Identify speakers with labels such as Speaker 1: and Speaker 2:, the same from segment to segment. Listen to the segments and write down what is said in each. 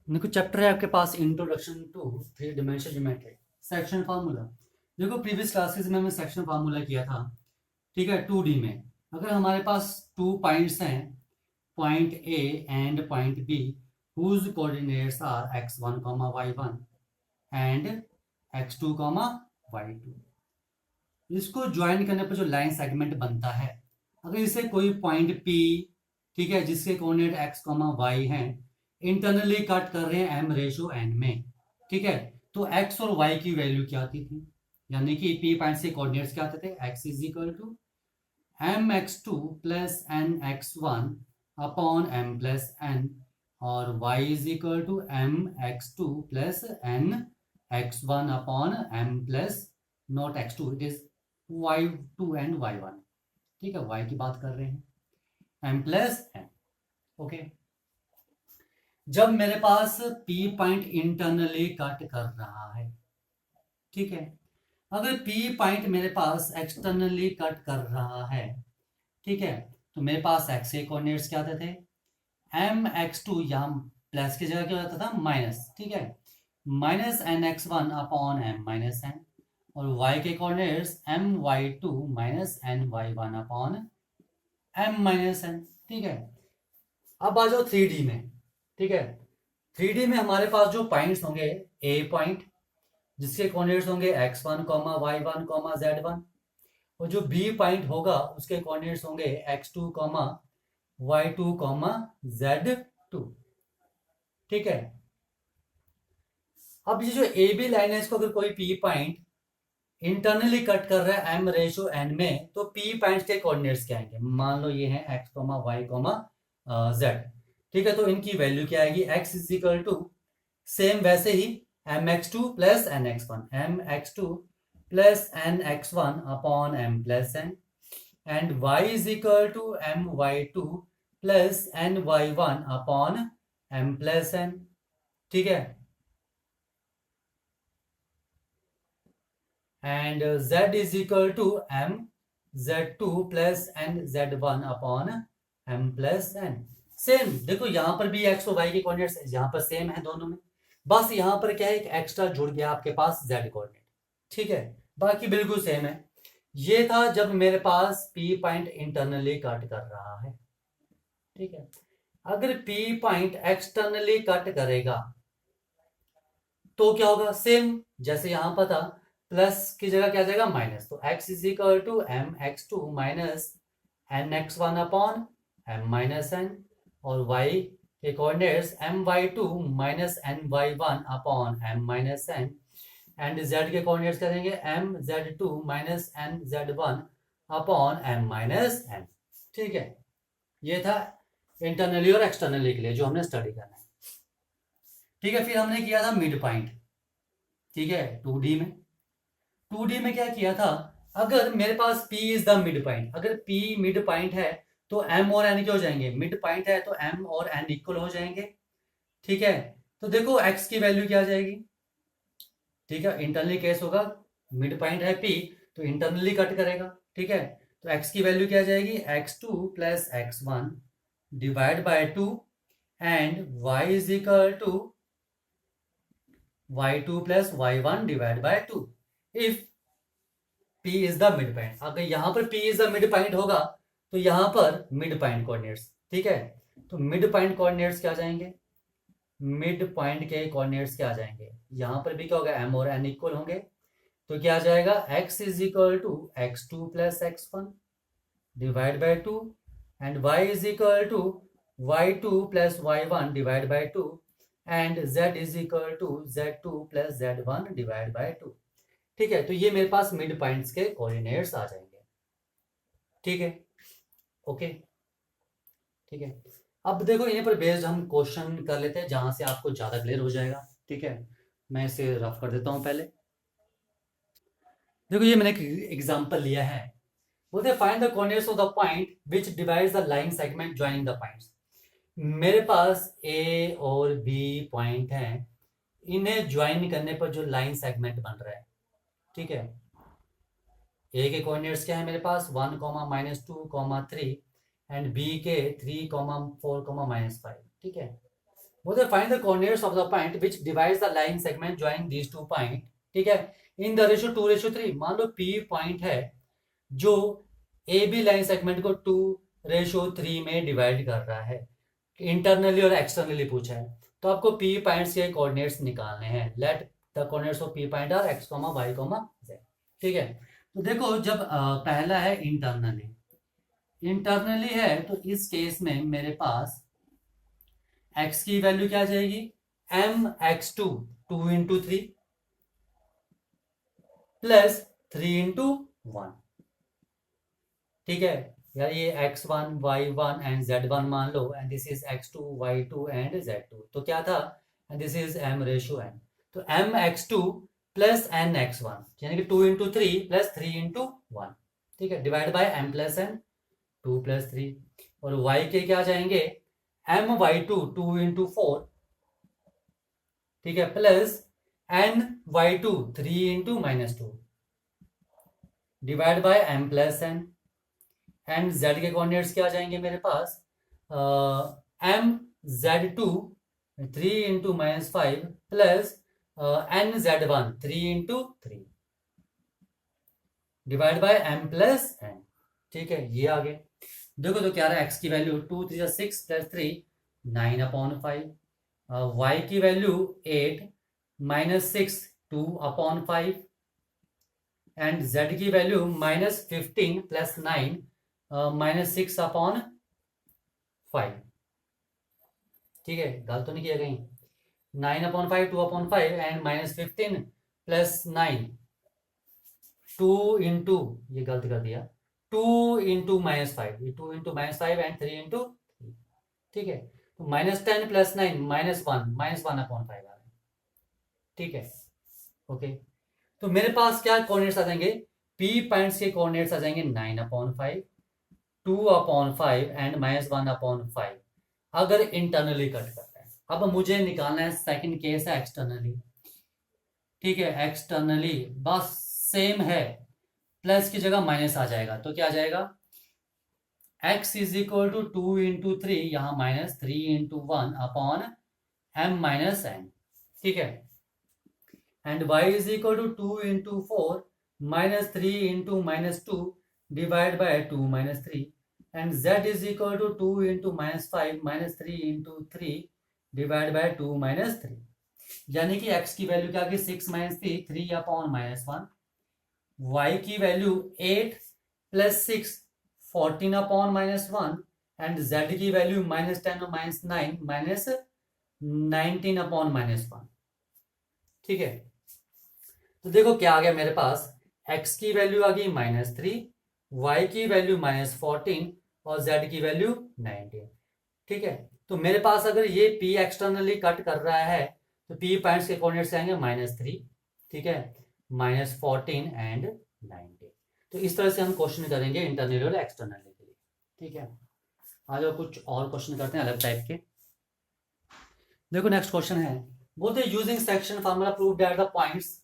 Speaker 1: देखो चैप्टर है आपके पास introduction to three dimension geometry section formula. देखो प्रीवियस क्लासेस में हमने सेक्शन फार्मूला किया था, ठीक है, 2D में। अगर हमारे पास टू पॉइंट्स हैं, point A and point B, whose coordinates are x1 y1 and x2 y2, इसको ज्वाइन करने पर जो लाइन सेगमेंट बनता है, अगर इसे कोई पॉइंट P, ठीक है, जिसके कोऑर्डिनेट x y हैं, इंटरनली कट कर रहे हैं m रेशो n में, ठीक है, तो x और y की वैल्यू क्या आती थी, यानी कि P पॉइंट से कोऑर्डिनेट्स क्या आते थे, x is equal to m x two plus n x one upon m plus n, और y is equal to m x two plus n x one upon m plus not x two, it is y2 and y1, ठीक है, y की बात कर रहे हैं, m plus n। Okay, जब मेरे पास p पॉइंट इंटरनली कट कर रहा है, ठीक है, अगर p पॉइंट मेरे पास एक्सटर्नली कट कर रहा है, ठीक है, तो मेरे पास x के कोऑर्डिनेट्स क्या आते थे, एम एक्स टू, यहाँ प्लस की जगह क्या होता था, माइनस, ठीक है, minus n x one upon m minus n, और y के coordinates m y two minus n y one upon m minus n, ठीक है। अब आ जाओ 3D में, ठीक है, 3D में हमारे पास जो पॉइंट्स होंगे, ए पॉइंट जिसके कोऑर्डिनेट्स होंगे x1 y1 z1, और जो बी पॉइंट होगा उसके कोऑर्डिनेट्स होंगे x2 y2 z2, ठीक है। अब ये जो ए बी लाइन है, इसको अगर कोई पी पॉइंट इंटरनली कट कर रहा है एम रेशो एन में, तो पी पॉइंट के कोऑर्डिनेट्स क्या आएंगे, मान लो ये है x y z, ठीक है, तो इनकी वैल्यू क्या आएगी, x is equal to same वैसे ही m x two plus n x one, m x two plus n x one upon m plus n, and y is equal to m y two plus n y one upon m plus n, ठीक है, and z is equal to m z2 plus n z1 upon m plus n. Same देखो यहाँ पर भी x और y के coordinates यहाँ पर सेम है दोनों में, बस यहाँ पर क्या है, एक एक्स्ट्रा जुड़ गया आपके पास z कोऑर्डिनेट, ठीक है, बाकी बिल्कुल सेम है। ये था जब मेरे पास p पॉइंट इंटरनली कट कर रहा है, ठीक है। अगर p पॉइंट एक्सटर्नली कट करेगा तो क्या होगा, सेम जैसे यहां पर था, प्लस की जगह क्या जाएगा, माइनस, तो x is equal to m x two minus n x one upon m minus n, और y के coordinates m y two minus n y one upon m minus n, and z के coordinates क्या देंगे, m z two minus n z one upon m minus n, ठीक है। ये था internally और एक्सटर्नली के लिए जो हमने स्टडी करना है, ठीक है। फिर हमने किया था मिड पॉइंट, ठीक है, 2D में। 2D में क्या किया था, अगर मेरे पास P is the mid point, अगर P मिड पॉइंट है तो M और N क्या हो जाएंगे, मिड पॉइंट है तो M और N इक्वल हो जाएंगे, ठीक है। तो देखो x की वैल्यू क्या आ जाएगी, ठीक है, इंटरनली केस होगा, मिड पॉइंट है P तो इंटरनली कट करेगा, ठीक है, तो x की वैल्यू क्या आ जाएगी, x2 plus x1 divide by 2, and y is equal to y2 plus y1 divide by 2, if P is the mid point. अगर यहां पर P is the mid point होगा तो यहां पर मिड पॉइंट कोऑर्डिनेट्स, ठीक है, तो मिड पॉइंट कोऑर्डिनेट्स क्या आ जाएंगे, मिड पॉइंट के कोऑर्डिनेट्स क्या आ जाएंगे, यहां पर भी क्या होगा, m और n इक्वल होंगे, तो क्या आ जाएगा, x is equal to x two plus x one divide by two, and y is equal to y two plus y one divide by two, and z is equal to z two plus z one divide by two, ठीक है। तो ये मेरे पास mid points के coordinates आ जाएंगे, ठीक है, ओके, ठीक है। अब देखो इन्हीं पर बेस्ड हम क्वेश्चन कर लेते हैं जहां से आपको ज्यादा क्लियर हो जाएगा, ठीक है। मैं इसे रफ कर देता हूं पहले। देखो ये मैंने एक एग्जांपल लिया है, बोलते हैं find the coordinates of the point which divides the line segment joining the points. मेरे पास ए और बी पॉइंट हैं, इन्हें ज्वाइन करने पर जो लाइन सेगमेंट बन रहा है, ठीक है, ए के कोऑर्डिनेट्स क्या है मेरे पास, 1 -2 3, एंड बी के 3 4 -5, ठीक है। बोलते find the coordinates of the point which divides the line segment joining these two point, ठीक है, इन द रेशियो 2:3। मान लो P पॉइंट है जो ए बी लाइन सेगमेंट को 2:3 में डिवाइड कर रहा है, इंटरनली और एक्सटर्नली पूछा है, तो आपको P पॉइंट्स के कोऑर्डिनेट्स निकालने हैं। Let the coordinates of P point are x, y, z, ठीक है। तो देखो जब पहला है इंटरनली है, तो इस केस में मेरे पास x की वैल्यू क्या आ जाएगी, mx2 2 × 3 प्लस 3 × 1, ठीक है, यार ये x1 y1 एंड z1 मान लो, and this is x2 y2 and z2, तो क्या था, एंड दिस इज m/n, तो mx2 प्लस nx1 यानी कि 2 × 3 प्लस 3 × 1, ठीक है, divide by m plus n 2 + 3, और y के क्या जाएंगे, my2 2 × 4, ठीक है, plus ny2 3 × -2 divide by m plus n, and z के कोऑर्डिनेट्स क्या आ जाएंगे मेरे पास, mz2 3 × -5 plus nz1 3 × 3 divide by m plus n, ठीक है, ये आ गए। देखो तो क्या रहा है, x की वैल्यू 2 × 3 = 6 + 3 9/5, y की वैल्यू 8 -6 2/5, एंड z की वैल्यू -15 + 9 -6/5, ठीक है, गलत तो नहीं किया कहीं, 9/5 2/5 एंड -15 + 9 2 × ये गलत कर दिया, 2 × -5, ये 2 × -5 एंड 3 × 3, ठीक है, तो -10 + 9 -1 -1/5 आ रहा है, ठीक है, ओके। तो मेरे पास क्या कोऑर्डिनेट्स आ जाएंगे, P पॉइंट्स के कोऑर्डिनेट्स आ जाएंगे 9/5 2/5 एंड -1/5 अगर इंटरनली कट करता है। अब मुझे निकालना है सेकंड केस है एक्सटर्नली, ठीक है, एक्सटर्नली बस सेम है, प्लस की जगह माइनस आ जाएगा, तो क्या आ जाएगा, x = 2 × 3, यहाँ -3 × 1/m-n, ठीक है, and y = 2 × 4 -3 × -2 divide by 2 - 3, and z = 2 × -5 -3 × 3 divide by 2 - 3, यानी कि x की वैल्यू क्या आ गई, 6 - 3 3/-1, y की वैल्यू 8 + 6 14/-1, एंड z की वैल्यू -10 -9 -19/-1, ठीक है। तो देखो क्या आ गया मेरे पास, x की वैल्यू आ गई -3, y की वैल्यू -14 और z की वैल्यू 19, ठीक है। तो मेरे पास अगर ये P एक्सटर्नली कट कर रहा है, तो P पॉइंट्स के कोऑर्डिनेट्स आएंगे -3, ठीक है, -14 एंड 19। तो इस तरह से हम क्वेश्चन करेंगे इंटरनली और एक्सटर्नली के लिए, ठीक है। आ जाओ कुछ और क्वेश्चन करते हैं अलग टाइप के। देखो नेक्स्ट क्वेश्चन है, बोलते using section formula prove that the points,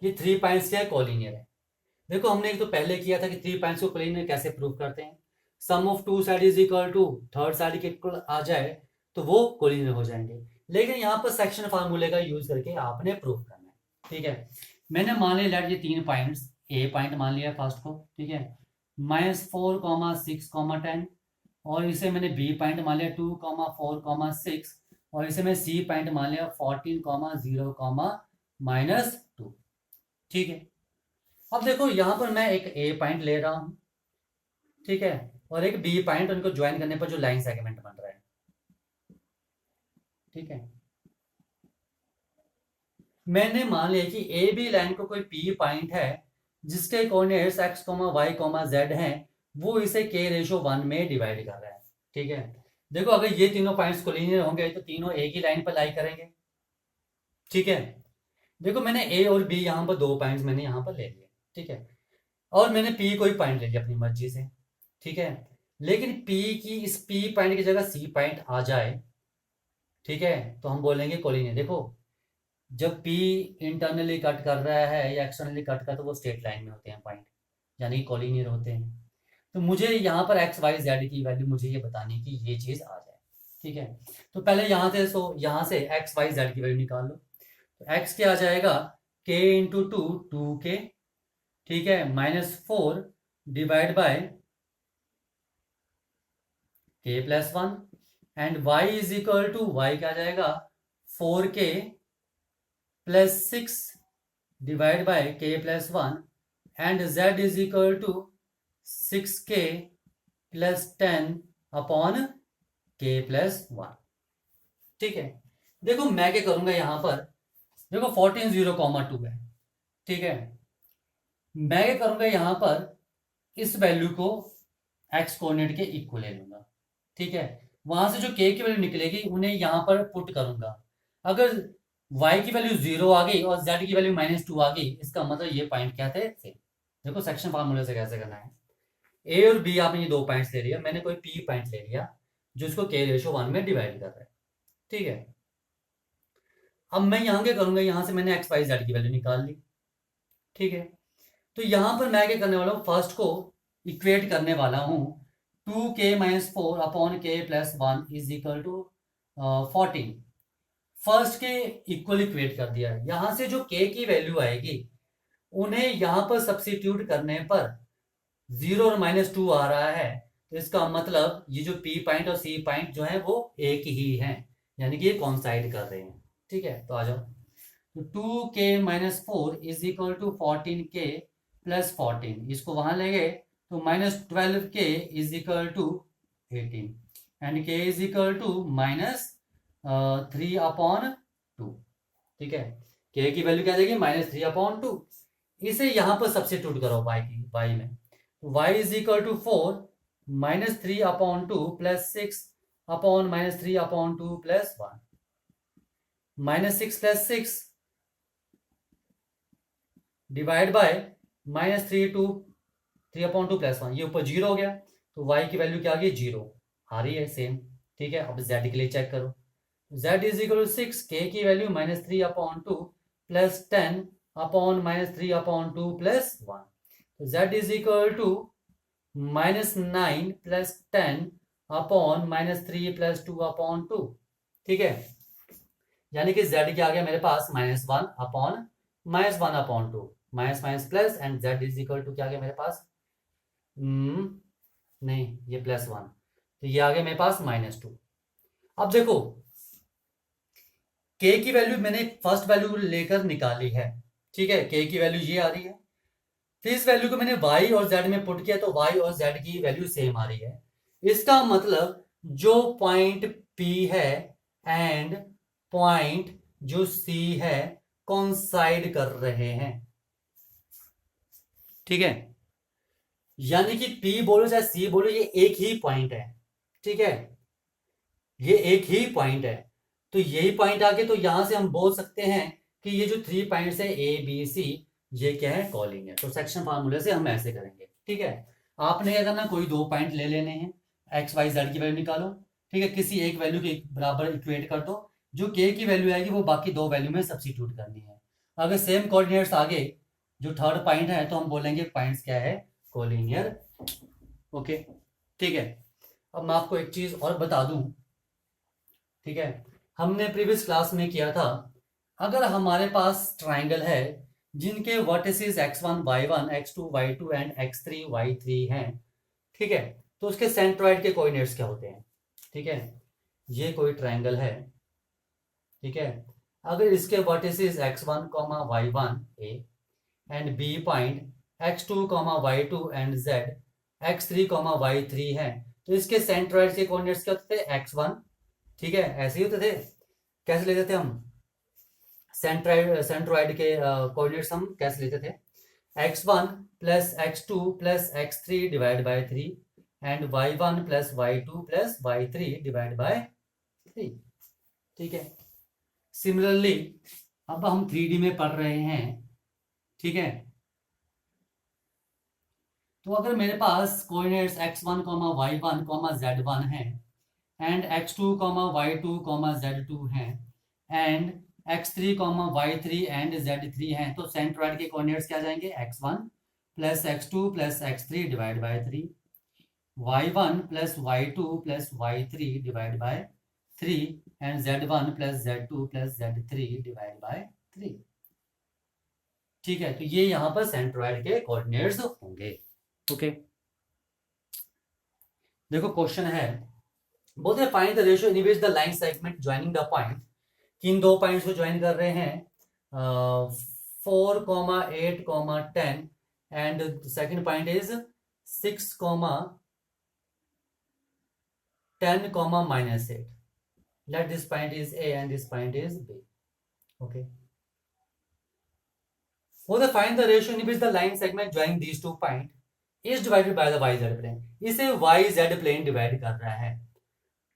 Speaker 1: ये 3 पॉइंट्स क्या है, कोलिनियर है। देखो हमने एक तो पहले किया था कि 3 पॉइंट्स को कोलिनियर कैसे प्रूव करते हैं, sum of 2 side is equal to third side के इक्वल आ जाए तो वो कोलिनियर हो जाएंगे, लेकिन यहाँ पर सेक्शन फार्मूले का यूज करके आपने प्रूव करना है, ठीक है। मैंने मान लिया ये 3 पॉइंट्स, ए पॉइंट मान लिया फर्स्ट को, ठीक है, -4, 6, 10, और इसे मैंने बी पॉइंट मान लिया 2, 4, 6, और इसे मैं सी पॉइंट मान लिया 14, 0, -2, ठीक है। अब देखो यहां पर मैं एक ए पॉइंट ले रहा हूं, ठीक है, और एक बी पॉइंट, उनको ज्वाइन करने पर जो लाइन सेगमेंट बन रहा है, ठीक है। मैंने मान लिया कि ए बी लाइन को कोई पी पॉइंट है जिसके कोऑर्डिनेट्स x, y, z हैं, वो इसे k/1 में डिवाइड कर रहा है, ठीक है। देखो अगर ये तीनों पॉइंट्स कोलिनियर होंगे तो तीनों एक ही लाइन पर लाई करेंगे, ठीक है। देखो मैंने ए और बी यहाँ पर 2 पॉइंट्स मैंने यहाँ पर ले लिए, ठीक है, और मैंने पी कोई पॉइंट ले लिया अपनी मर्जी से, ठीक है, लेकिन पी की इस पी पॉइंट की जगह सी पॉइंट आ जाए, ठीक है, तो हम बोलेंगे कोलिनियर। देखो जब पी इंटरनली कट कर रहा है या एक्सटर्नली कट कर, तो वो स्ट्रेट लाइन में होते हैं पॉइंट, यानी कोलिनियर होते हैं। तो मुझे यहाँ पर एक्स वाई जेड की वैल्यू मुझे ये बतानी कि ये चीज़ आ जाए, ठीक है। तो पहले यहाँ से यहाँ से एक्स वाई जेड की वैल्यू निकाल लो। तो एक्स क्या आ जाएगा, के इंटू टू, 2k, ठीक है, -4 divide by k plus 1, and y is equal to, y क्या आ जाएगा, 4k plus 6 divide by k plus 1, and z is equal to 6k plus 10 upon k plus 1। ठीक है। देखो मैं क्या करूंगा यहाँ पर, देखो 14 0, 2 है, ठीक है। मैं क्या करूंगा यहाँ पर, इस वैल्यू को एक्स कोऑर्डिनेट के इक्वल ले लूंगा, ठीक है। वहां से जो के की वैल्यू निकलेगी उन्हें यहाँ पर पुट करूंगा। अगर y की वैल्यू 0 आ गई और z की वैल्यू -2 आ गई, इसका मतलब ये पॉइंट क्या थे, सेम। देखो सेक्शन फार्मूले से कैसे करना है, ए और बी आपने ये 2 पॉइंट्स ले लिया, मैंने कोई पी पॉइंट ले लिया जो इसको k/1 में डिवाइड कर रहा है, ठीक है। अब मैं यहाँ क्या करूंगा, यहाँ से मैंने एक्स वाई जेड की वैल्यू निकाल ली, ठीक है। तो यहाँ पर मैं क्या करने वाला हूँ, फर्स्ट को इक्वेट करने वाला हूँ, 2k-4 upon k plus 1 is equal to 14। First के इक्वल इक्वेट कर दिया है। यहाँ से जो k की वैल्यू आएगी उन्हें यहाँ पर सब्स्टिट्यूट करने पर 0 और -2 आ रहा है, तो इसका मतलब ये जो p पॉइंट और c पॉइंट जो है वो एक ही है, यानी कि ये कॉन्साइड कर रहे हैं, ठीक है। तो आ जाओ, तो 2k-4 is equal to 14k plus 14, इसको वहां ले गए तो -12k is equal to 18, and k is equal to -3 upon 2, ठीक है। k की वैल्यू क्या देगी, -3 अपॉन 2। इसे यहां पर सब्स्टिट्यूट करो y में, y is equal to 4 -3 upon 2 plus 6 upon -3 upon 2 plus 1, -6 plus 6 divide बाय -3 अपॉन 2 प्लस 1, ये ऊपर 0 हो गया, तो y की वैल्यू क्या आ गई, 0 आ रही है, सेम, ठीक है। अब z के लिए चेक करो, z is equal to 6, k की value -3 upon 2 plus 10 upon -3 upon 2 plus 1, तो z is equal to -9 plus 10 upon -3 plus 2 upon 2, ठीक है। यानी कि z क्या आ गया मेरे पास, -1 upon -1/2, minus minus plus, and z is equal to क्या आ गया मेरे पास, नहीं ये +1, तो ये आ गया मेरे पास -2। अब देखो k की वैल्यू मैंने फर्स्ट वैल्यू लेकर निकाली है, ठीक है, k की वैल्यू ये आ रही है। फिर इस वैल्यू को मैंने y और z में पुट किया तो y और z की वैल्यू सेम आ रही है। इसका मतलब जो पॉइंट P है एंड पॉइंट जो C है कॉन्साइड कर रहे हैं, ठीक है। यानी कि P बोलो चाहे C बोलो, ये एक ही पॉइंट है, ठीक है, ये एक ही पॉइंट है। तो यही पॉइंट आगे, तो यहां से हम बोल सकते हैं कि ये जो 3 पॉइंट्स है A B C, ये क्या है, कॉलिनियर। तो सेक्शन फार्मूले से हम ऐसे करेंगे, ठीक है। आपने क्या करना, कोई 2 पॉइंट ले लेने हैं, एक्स वाई जेड की वैल्यू निकालो, ठीक है, किसी एक वैल्यू के बराबर इक्वेट कर दो, जो k की वैल्यू आएगी वो बाकी 2 वैल्यू में सब्स्टिट्यूट करनी है। अगर सेम कोऑर्डिनेट्स आगे जो थर्ड पॉइंट है तो हम बोलेंगे पॉइंट्स क्या है, कोलिनियर, ओके, ठीक है। अब मैं आपको एक चीज और बता दूं, ठीक है, हमने प्रीवियस क्लास में किया था, अगर हमारे पास ट्राइंगल है जिनके vertices x1 y1 x2 y2 and x3 y3 हैं, ठीक है, तो उसके सेंट्रॉइड के कोऑर्डिनेट्स क्या होते हैं, ठीक है। ये कोई ट्राइंगल है, ठीक है, अगर इसके vertices x1 y1 a and b point x2 y2 and z x3 y3 है, तो इसके सेंट्रॉइड के कोऑर्डिनेट्स क्या होते थे, x1, ठीक है, ऐसे ही होते थे। कैसे लेते थे हम सेंट्रॉइड के कोऑर्डिनेट्स, हम कैसे लेते थे, x1 plus x2 plus x3 divide बाय 3 and y1 plus y2 plus y3 divide बाय 3, ठीक है। सिमिलरली अब हम 3D में पढ़ रहे हैं, ठीक है, तो अगर मेरे पास कोऑर्डिनेट्स x1 y1 z1 है एंड x2 y2 z2 है and x3 y3 and z3 है, तो सेंट्रॉइड के कोऑर्डिनेट्स क्या जाएंगे, x1 plus x2 plus x3 divide बाय 3, y1 plus y2 plus y3 divide बाय 3 and z1 plus z2 plus z3 divide बाय 3। ठीक है, तो ये यहां पर सेंट्रोइड के कोऑर्डिनेट्स होंगे। ओके, देखो क्वेश्चन है, बोलते find the ratio in which the line segment joining the point, किन दो पॉइंट्स को ज्वाइन कर रहे हैं 4,8,10 and second point is 6,10,-8। let this point is A and this point is B. Okay, for the find the ratio in which the line segment joining these two point is divided by the yz plane। इसे yz plane divide कर रहा है।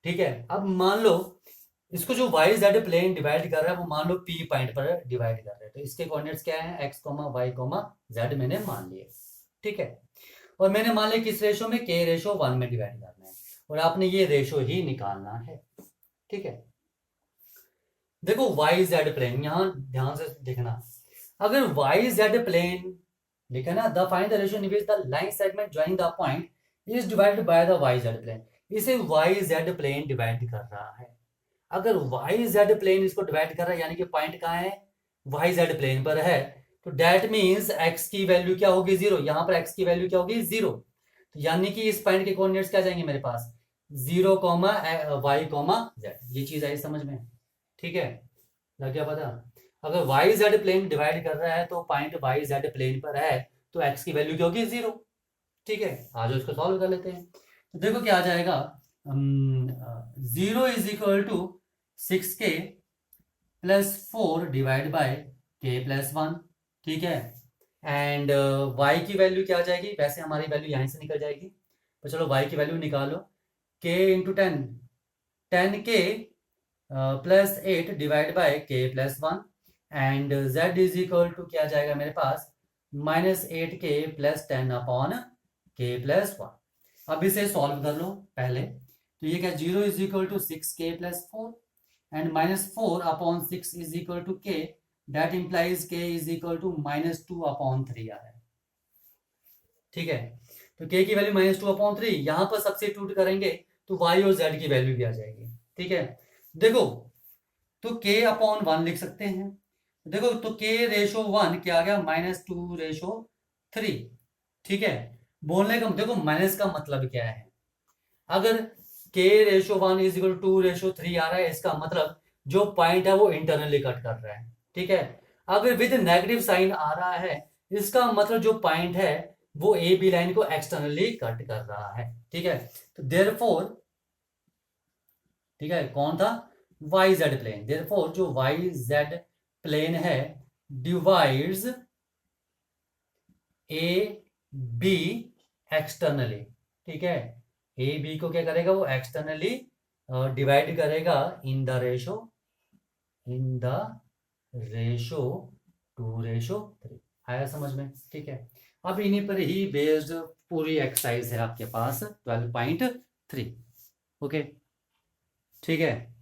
Speaker 1: ठीक है, अब मान लो इसको जो yz प्लेन डिवाइड कर रहा है वो मान लो p पॉइंट पर डिवाइड कर रहा है, तो इसके कोऑर्डिनेट्स क्या है x, y, z मैंने मान लिए। ठीक है, और मैंने मान लिया किस रेशो में, k रेशो 1 में डिवाइड करना है, और आपने ये रेशो ही निकालना है। ठीक है, देखो yz प्लेन, यहां ध्यान से देखना, अगर yz प्लेन लिखा ना, the find the ratio in which the line segment joining the point is divided by the yz plane, इसे yz प्लेन डिवाइड कर रहा है। अगर yz प्लेन इसको डिवाइड कर रहा है, यानी कि पॉइंट कहाँ है, yz प्लेन पर है, तो दैट मींस x की वैल्यू क्या होगी 0, यहां पर x की वैल्यू क्या होगी 0, तो यानी कि इस पॉइंट के कोऑर्डिनेट्स क्या जाएंगे मेरे पास 0, y, z। ये चीज आई समझ में? ठीक है, लग गया पता? अगर yz प्लेन डिवाइड कर रहा है तो पॉइंट yz प्लेन पर है, तो x की वैल्यू क्या होगी 0। ठीक है, आज इसको सॉल्व कर लेते हैं। तो देखो क्या आ जाएगा, 0 is equal to 6k plus 4 divide by k plus 1। ठीक है, एंड y की वैल्यू क्या आ जाएगी, वैसे हमारी वैल्यू यहीं से निकल जाएगी, तो चलो y की वैल्यू निकालो, k into 10, 10k plus 8 divide by k plus 1, and z is equal to क्या जाएगा मेरे पास -8k plus 10 upon k plus 1। अब इसे सॉल्व कर लो पहले, तो ये क्या 0 is equal to 6k plus 4 and -4 upon 6 is equal to k, that implies k is equal to -2 upon 3 आ रहा है। ठीक है, तो k की वैल्यू -2/3, यहां पर सब्स्टिट्यूट करेंगे तो y और z की वैल्यू भी आ जाएगी। ठीक है, देखो तो k अपॉन 1 लिख सकते हैं, देखो तो k रेशो 1 क्या आ गया -2/3। ठीक है, बोलने का देखो माइनस का मतलब क्या है, अगर k ratio 1 is equal to 2/3 आ रहा है, इसका मतलब जो पॉइंट है वो इंटरनली कट कर रहा है। ठीक है, अगर विद नेगेटिव साइन आ रहा है, इसका मतलब जो पॉइंट है वो ए बी लाइन को एक्सटर्नली कट कर रहा है। ठीक है, तो देयरफॉर, ठीक है, कौन था yz प्लेन, देयरफॉर जो yz प्लेन है डिवाइड्स ए बी एक्सटर्नली। ठीक है, ए बी को क्या करेगा, वो एक्सटर्नली डिवाइड करेगा इन द रेशो 2/3। आया समझ में? ठीक है, अब इन्हीं पर ही बेस्ड पूरी एक्सरसाइज है आपके पास 12.3। ओके, ठीक है।